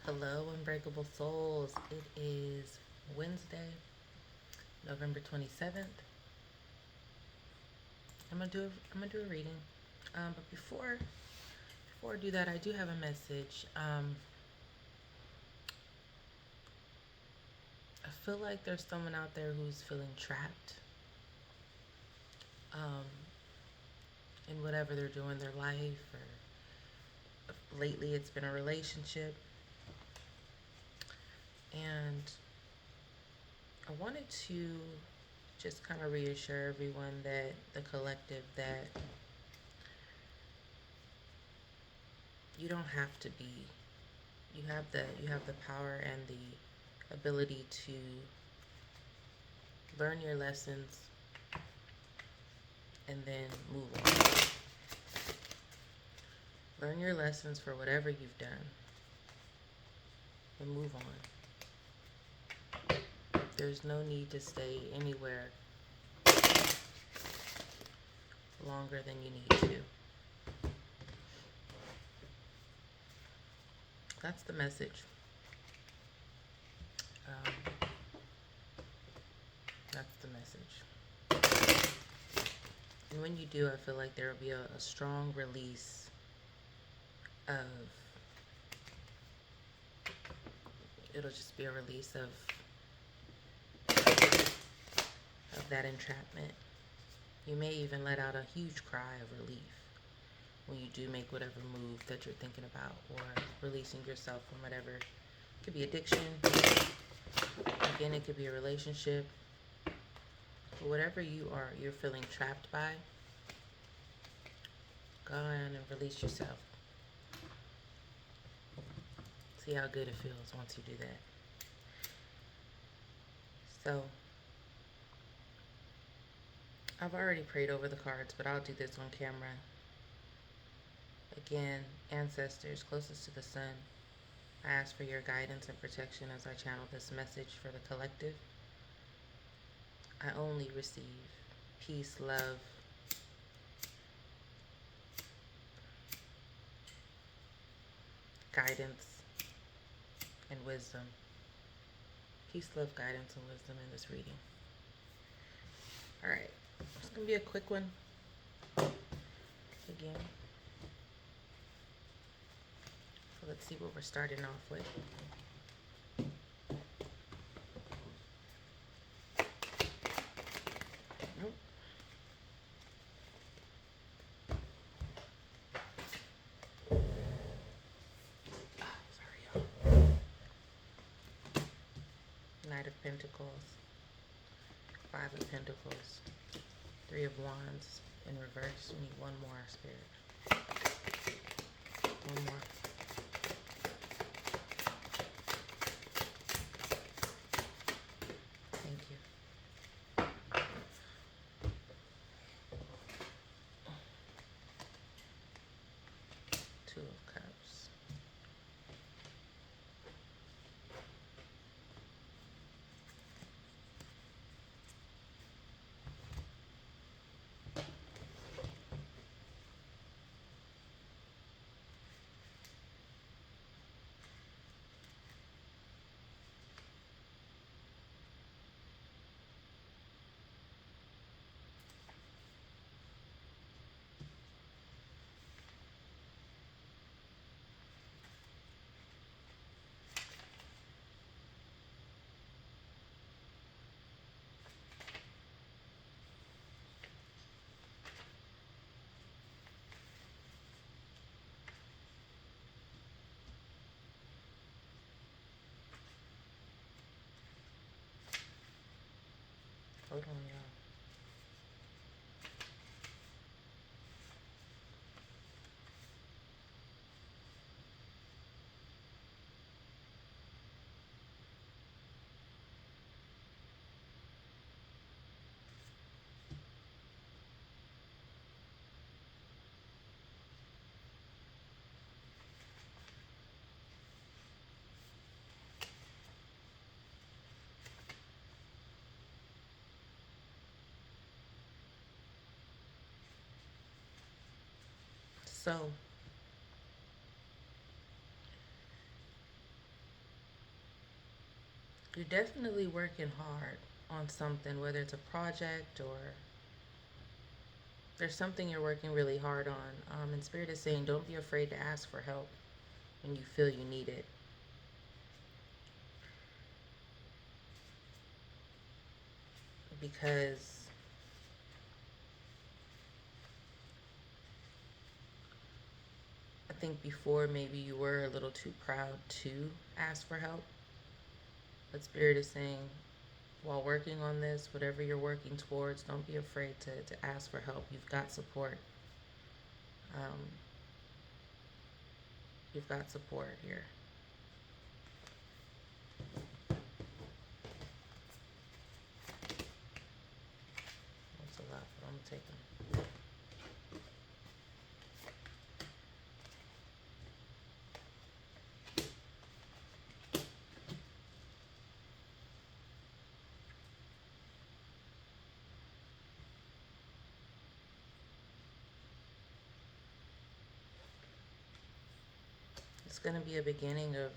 Hello, unbreakable souls. It is Wednesday, November 27th. I'm gonna do a reading. But before I do that, I do have a message. I feel like there's someone out there who's feeling trapped um, in whatever they're doing in their life, or lately it's been a relationship. And I wanted to just kind of reassure everyone that the collective that you don't have to be. You have the power and the ability to learn your lessons and then move on. Learn your lessons for whatever you've done and move on. There's no need to stay anywhere longer than you need to. That's the message. Um, that's the message. And when you do, I feel like there will be a strong release of, it'll just be a release of that entrapment. You may even let out a huge cry of relief when you do make whatever move that you're thinking about, or releasing yourself from whatever. It could be addiction. Again, it could be a relationship. But whatever you're feeling trapped by, go on and release yourself. See how good it feels once you do that. So, I've already prayed over the cards, but I'll do this on camera. Again, ancestors closest to the sun, I ask for your guidance and protection as I channel this message for the collective. I only receive peace, love, guidance, and wisdom. Peace, love, guidance, and wisdom in this reading. All right, it's going to be a quick one. Again, so let's see what we're starting off with. Nope. Sorry, y'all. Knight of Pentacles, Five of Pentacles, Three of Wands in reverse. We need one more, Spirit. One more. Thank you. Two of Cups. Hold on, y'all. So, You're definitely working hard on something, whether it's a project or there's something you're working really hard on. And Spirit is saying, don't be afraid to ask for help when you feel you need it. Because I think before maybe you were a little too proud to ask for help. But Spirit is saying, while working on this, whatever you're working towards, don't be afraid to ask for help. You've got support. Um, you've got support here. That's a lot, but I'm going to take them. It's going to be a beginning of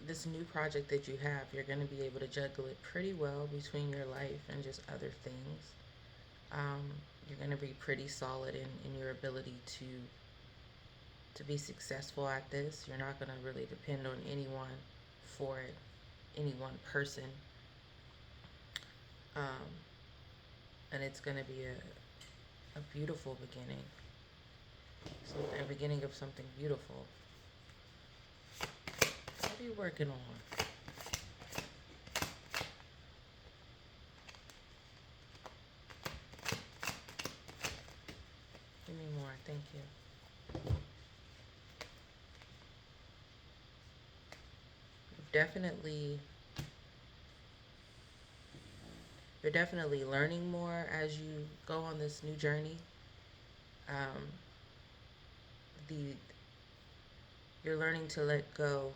this new project that you have. You're going to be able to juggle it pretty well between your life and just other things. Um, you're going to be pretty solid in your ability to be successful at this. You're not going to really depend on anyone for it, any one person. Um, and it's going to be a beautiful beginning. So a beginning of something beautiful. What are you working on? Give me more, thank you. Definitely, you're definitely learning more as you go on this new journey. Um, the you're learning to let go.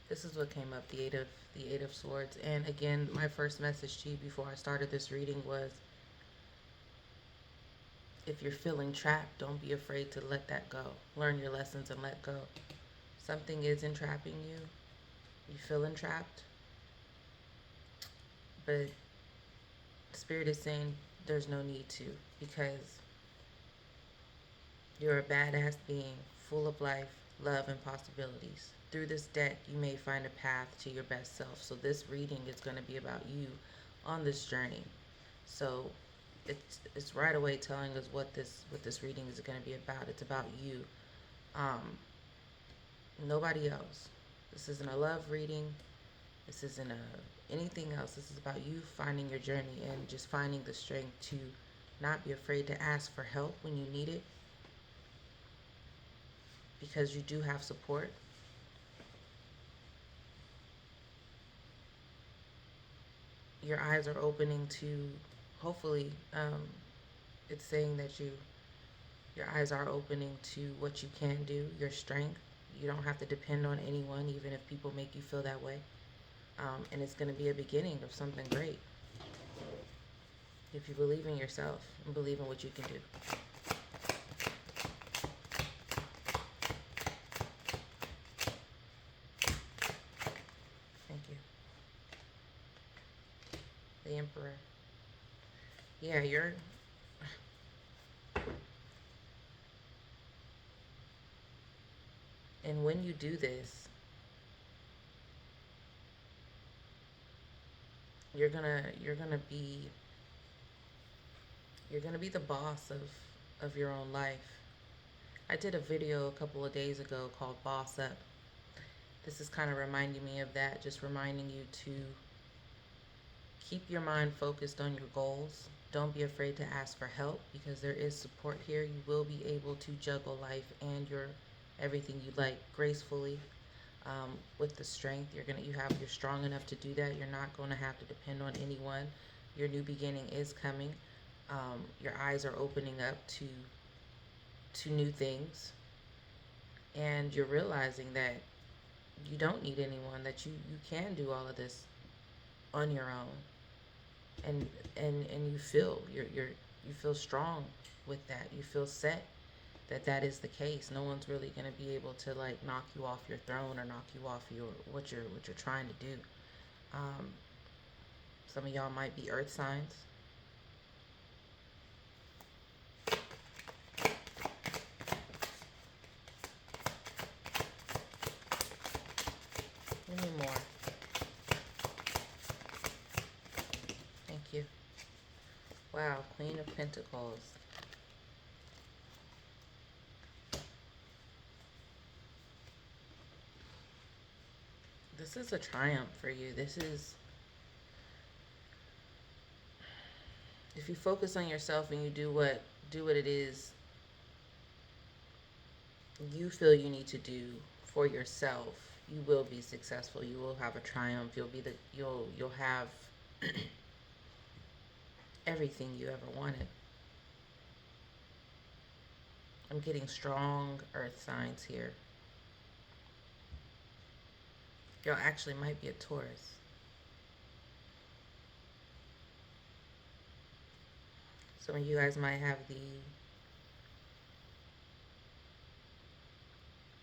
This is what came up, the Eight of Swords. And again, my first message to you before I started this reading was, if you're feeling trapped, don't be afraid to let that go. Learn your lessons and let go. Something is entrapping you. You feel entrapped. But Spirit is saying there's no need to, because you're a badass being, full of life, love, and possibilities. Through this deck, you may find a path to your best self. So this reading is going to be about you on this journey. So it's right away telling us what this reading is going to be about. It's about you. Um, Nobody else. This isn't a love reading. This isn't anything else. This is about you finding your journey and just finding the strength to not be afraid to ask for help when you need it, because you do have support. Your eyes are opening to, hopefully, it's saying that your eyes are opening to what you can do, your strength. You don't have to depend on anyone, even if people make you feel that way. And it's going to be a beginning of something great. If you believe in yourself and believe in what you can do. Thank you. The Emperor. Yeah, you're... And when you do this, you're gonna be the boss of your own life. I did a video a couple of days ago called Boss Up. This is kind of reminding me of that, just reminding you to keep your mind focused on your goals. Don't be afraid to ask for help, because there is support here. You will be able to juggle life and your everything you like gracefully, with the strength. You're strong enough to do that. You're not going to have to depend on anyone. Your new beginning is coming. Your eyes are opening up to new things, and you're realizing that you don't need anyone, that you can do all of this on your own. And you feel You feel strong with that. You feel set that that is the case. No one's really going to be able to like knock you off your throne or knock you off your what you're trying to do. Um, some of y'all might be earth signs. Give me more. Thank you. Wow, Queen of Pentacles. This is a triumph for you. This is, if you focus on yourself and you do what it is you feel you need to do for yourself, you will be successful. You will have a triumph. You'll have everything you ever wanted. I'm getting strong earth signs here. Y'all actually might be a Taurus. Some of you guys might have the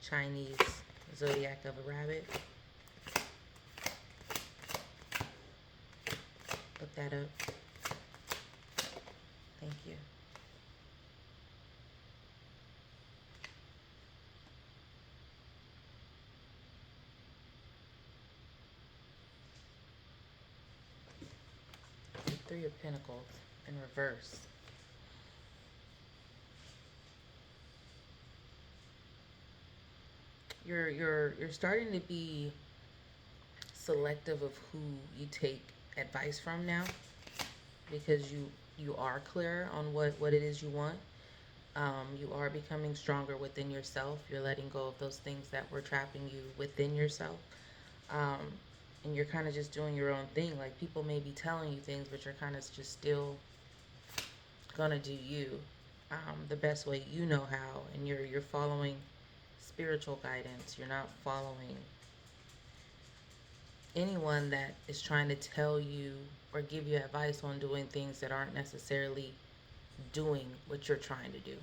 Chinese zodiac of a rabbit. Look that up. Thank you. Three of Pentacles in reverse. You're starting to be selective of who you take advice from now, because you are clear on what it is you want. You are becoming stronger within yourself. You're letting go of those things that were trapping you within yourself. Um, and you're kind of just doing your own thing. Like, people may be telling you things, but you're kind of just still gonna do you, the best way you know how. And you're following spiritual guidance. You're not following anyone that is trying to tell you or give you advice on doing things that aren't necessarily doing what you're trying to do.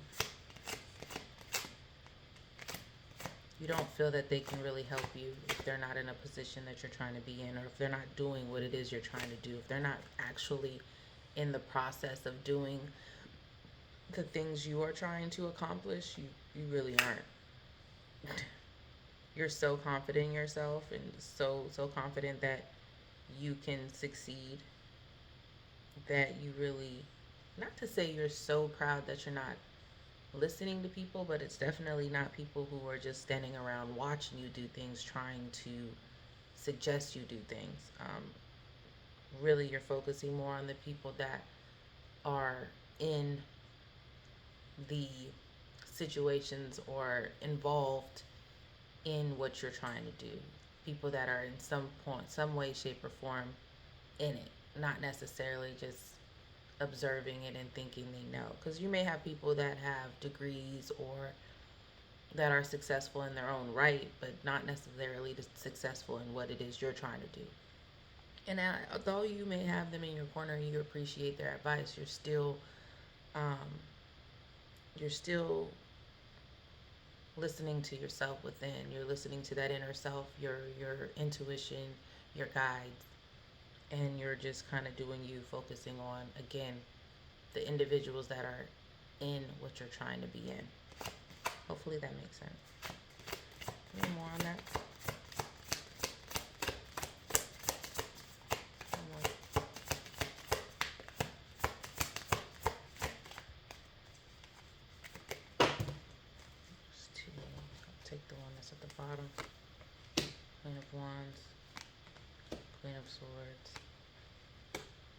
You don't feel that they can really help you if they're not in a position that you're trying to be in, or if they're not doing what it is you're trying to do, if they're not actually in the process of doing the things you are trying to accomplish. You really aren't. You're so confident in yourself, and so confident that you can succeed, that you really, not to say you're so proud that you're not listening to people, but it's definitely not people who are just standing around watching you do things, trying to suggest you do things. Really, you're focusing more on the people that are in the situations or involved in what you're trying to do. People that are in some point, some way, shape, or form in it, not necessarily just observing it and thinking they know. Because you may have people that have degrees or that are successful in their own right, but not necessarily successful in what it is you're trying to do. And although you may have them in your corner and you appreciate their advice, um, you're still listening to yourself within. You're listening to that inner self, your intuition, your guides, and you're just kind of doing you, focusing on, again, the individuals that are in what you're trying to be in. Hopefully that makes sense. Any more on that? Take the one that's at the bottom. Queen of Wands, Queen of Swords,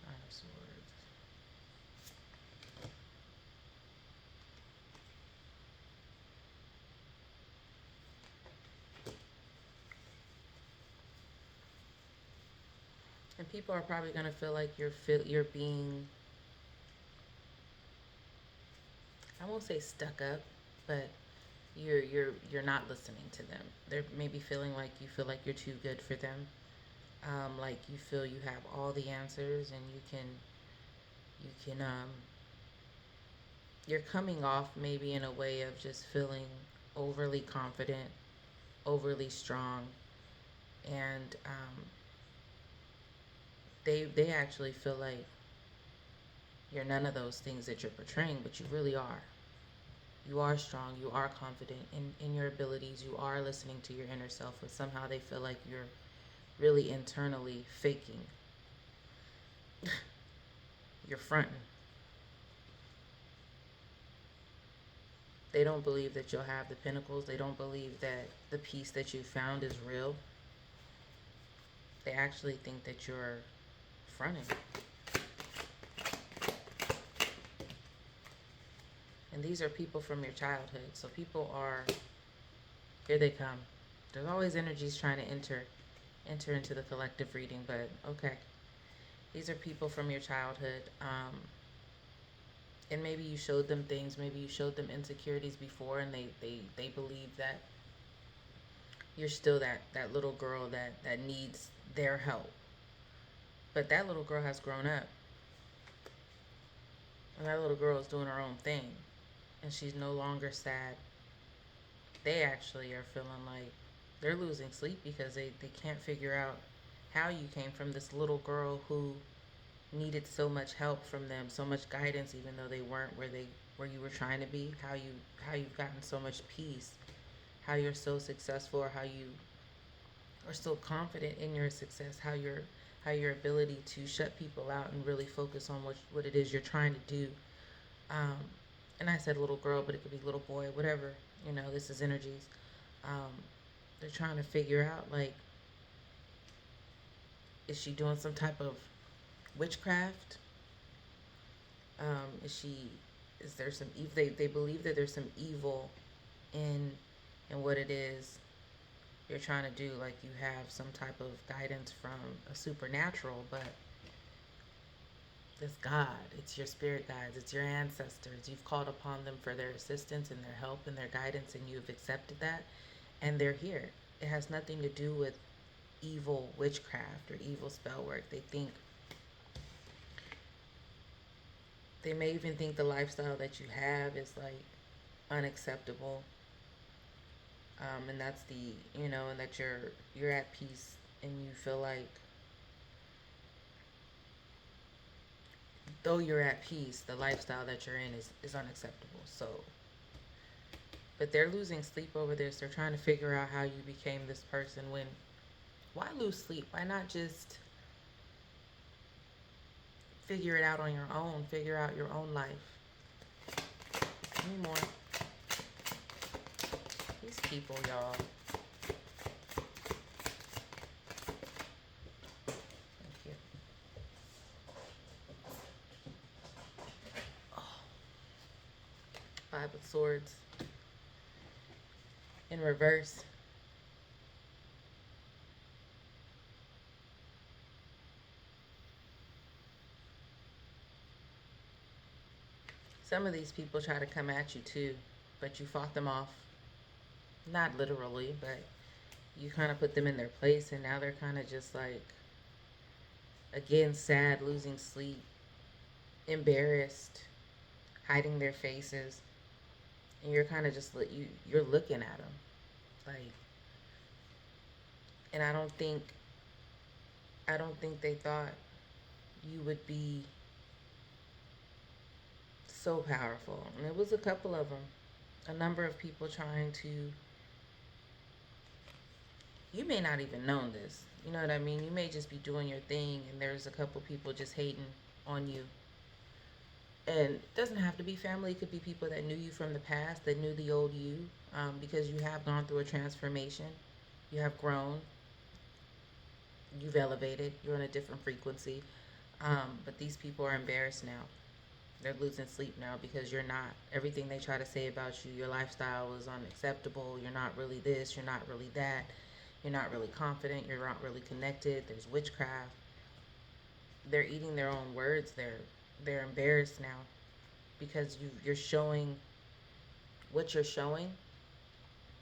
Nine of Swords. And people are probably gonna feel like you're being, I won't say stuck up, but you're not listening to them. They're maybe feeling like you feel like you're too good for them. Like you feel you have all the answers and you can you're coming off maybe in a way of just feeling overly confident, overly strong, and they actually feel like you're none of those things that you're portraying, but you really are. You are strong, you are confident in your abilities, you are listening to your inner self, but somehow they feel like you're really internally faking. You're fronting. They don't believe that you'll have the pinnacles. They don't believe that the peace that you found is real. They actually think that you're fronting. And these are people from your childhood. So people are, here they come. There's always energies trying to enter into the collective reading, but okay. These are people from your childhood. And maybe you showed them things, maybe you showed them insecurities before, and they believe that you're still that little girl that needs their help. But that little girl has grown up. And that little girl is doing her own thing. And she's no longer sad. They actually are feeling like they're losing sleep because they can't figure out how you came from this little girl who needed so much help from them, so much guidance, even though they weren't where you were trying to be. How you've gotten so much peace, how you're so successful, or how you are so confident in your success, how your ability to shut people out and really focus on what it is you're trying to do. Um, and I said little girl, but it could be little boy, whatever. This is energies. Um, they're trying to figure out, like, is she doing some type of witchcraft? Is there some evil? They believe that there's some evil in what it is you're trying to do. Like, you have some type of guidance from a supernatural, but it's God, it's your spirit guides, it's your ancestors. You've called upon them for their assistance and their help and their guidance, and you've accepted that, and they're here. It has nothing to do with evil witchcraft or evil spell work. They may even think the lifestyle that you have is like unacceptable. And that's and that you're at peace, and you feel like, though you're at peace, the lifestyle that you're in is unacceptable. So, but they're losing sleep over this. They're trying to figure out how you became this person. Why lose sleep? Why not just figure it out on your own? Figure out your own life. Any more? These people, y'all. Thank you. Oh. Five of Swords in reverse. Some of these people try to come at you too, but you fought them off. Not literally, but you kind of put them in their place, and now they're kind of just like, again, sad, losing sleep, embarrassed, hiding their faces, and you're kind of just you're looking at them, like, and I don't think they thought you would be so powerful. And it was a couple of them, a number of people trying to. You may not even know this. You know what I mean? You may just be doing your thing, and there's a couple people just hating on you. And it doesn't have to be family. It could be people that knew you from the past, that knew the old you, because you have gone through a transformation. You have grown. You've elevated. You're on a different frequency. But these people are embarrassed now. They're losing sleep now because you're not. Everything they try to say about you, your lifestyle is unacceptable. You're not really this. You're not really that. You're not really confident. You're not really connected. There's witchcraft. They're eating their own words. They're embarrassed now because you're showing what you're showing,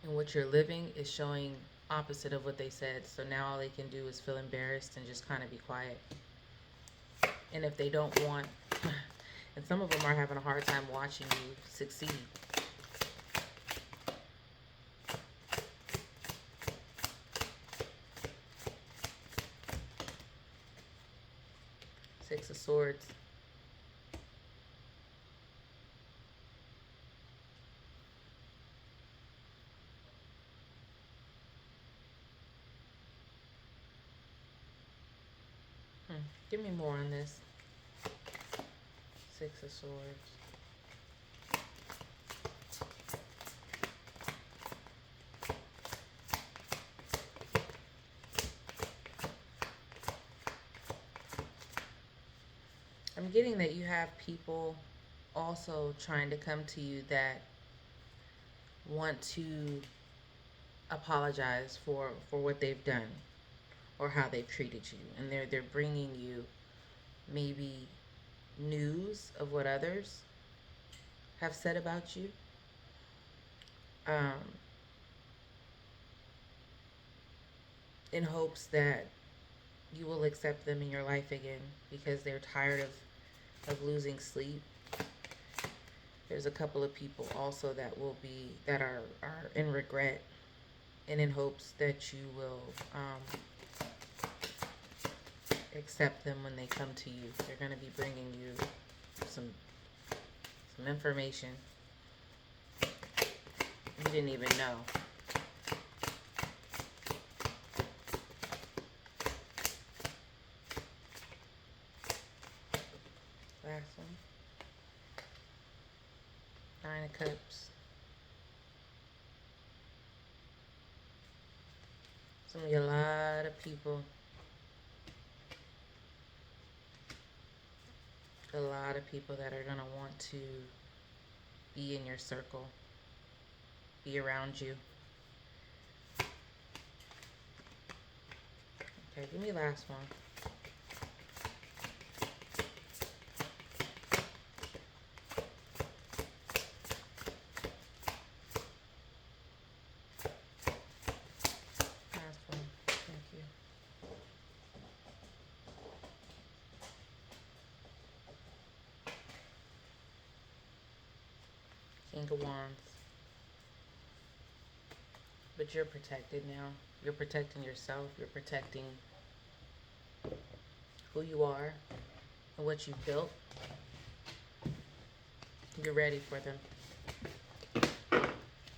and what you're living is showing opposite of what they said. So now all they can do is feel embarrassed and just kind of be quiet. And if they don't want And some of them are having a hard time watching you succeed. Six of Swords. Give me more on this. Six of Swords. I'm getting that you have people also trying to come to you that want to apologize for what they've done or how they've treated you, and they're bringing you maybe news of what others have said about you, um, in hopes that you will accept them in your life again because they're tired of losing sleep. There's a couple of people also that are in regret and in hopes that you will accept them when they come to you. They're going to be bringing you some information you didn't even know. Last one. Nine of Cups. A lot of people. A lot of people that are going to want to be in your circle, be around you. Okay, give me last one. Last one. Thank you. King of Wands. But you're protected now. You're protecting yourself. You're protecting who you are and what you've built. You're ready for them.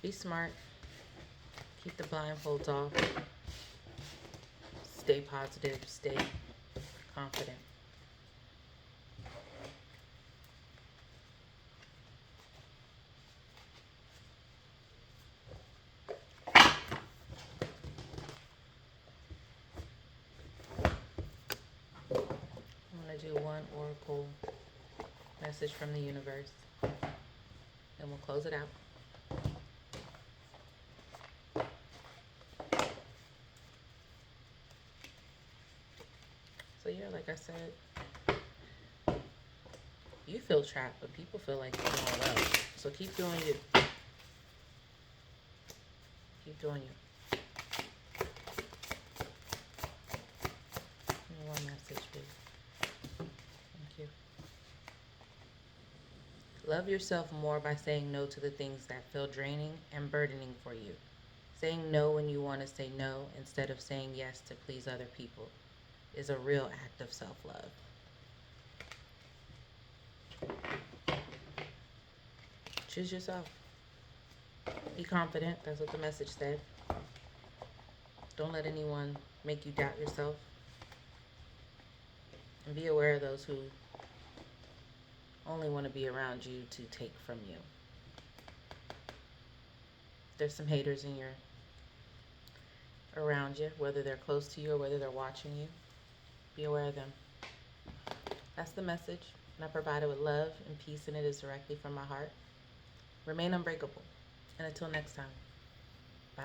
Be smart. Keep the blindfolds off. Stay positive. Stay confident. I'm going to do one oracle message from the universe, and we'll close it out. So yeah, like I said, you feel trapped, but people feel like you're doing well. So keep doing you. Keep doing you. One message, please. Thank you. Love yourself more by saying no to the things that feel draining and burdening for you. Saying no when you want to say no instead of saying yes to please other people is a real act of self-love. Choose yourself. Be confident. That's what the message said. Don't let anyone make you doubt yourself. And be aware of those who only want to be around you to take from you. There's some haters around you, whether they're close to you or whether they're watching you. Be aware of them. That's the message, and I provide it with love and peace, and it is directly from my heart. Remain unbreakable. And until next time, bye.